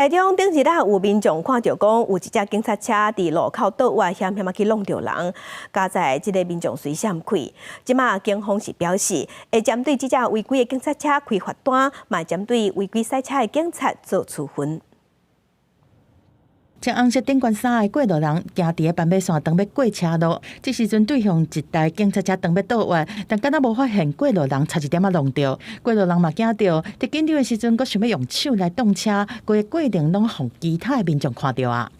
台中顶一日有民众看到讲有一只警察车伫路口倒弯，险去弄着人，加在即个民众随闪开。即马警方是表示，会针对即只违规的警察车开罚单，嘛针对违规赛车的警察做处分。穿红色顶冠衫的过路人行伫个斑马线当要过车路，这时阵对向一台警察车当要倒弯，但敢若无发现过路人差一点仔弄着，过路人嘛惊到，伫紧张的时阵，佫想要用手来动车，规个过程拢互其他的民众看到啊。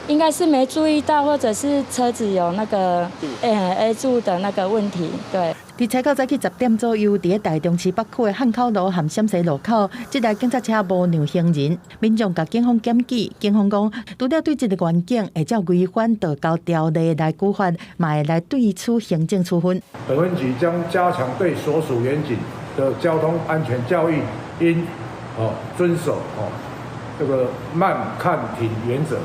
应该是没注意到，或者是车子有那个A 柱的那个问题，对。伫采购早起10点左右，伫个台中市北区的汉口路和陕西路口，这台警察车无让行人，民众甲警方检举，警方讲，除了对这个环境会照违反道交条例来处罚，嘛会来对处行政处分。本分局将加强对所属员警的交通安全教育，应遵守这个慢看停原则。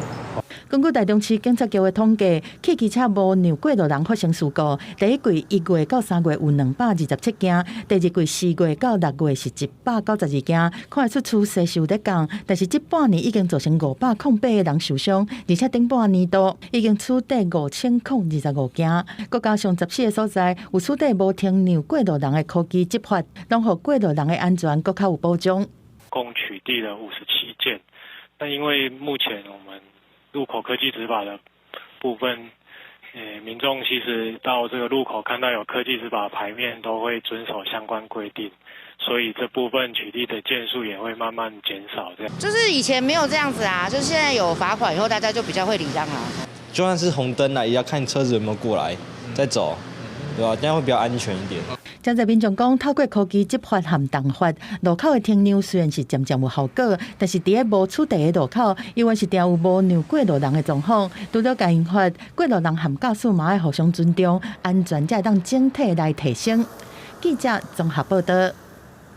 根据台中市警察局的统计，汽机车无让过路人发生事故，第一季1月到3月有227件，第二季4月到6月是192件，看得出趋势是有在降。但是这半年已经造成508个人受伤，而且顶半年度已经处理5025件。国加上14个所在有处理无停让过路人的科技执法，让互过路人的安全更较有保障。共取缔了57件，但因为目前我们路口科技执法的部分，民众其实到这个路口看到有科技执法牌面，都会遵守相关规定，所以这部分取缔的件数也会慢慢减少。这样就是以前没有这样子啊，就是现在有罚款以后，大家就比较会礼让啊。就算是红灯了，也要看车子有没有过来再走，对吧？这样会比较安全一点。真侪民众讲，透过科技执法和动法，路口的停让虽然是渐渐有效果，但是伫个无处地的路口，因为是定有无让过路人的状况，除了加刑罚，过路人和驾驶嘛要互相尊重，安全才会当整体来提升。记者综合报道。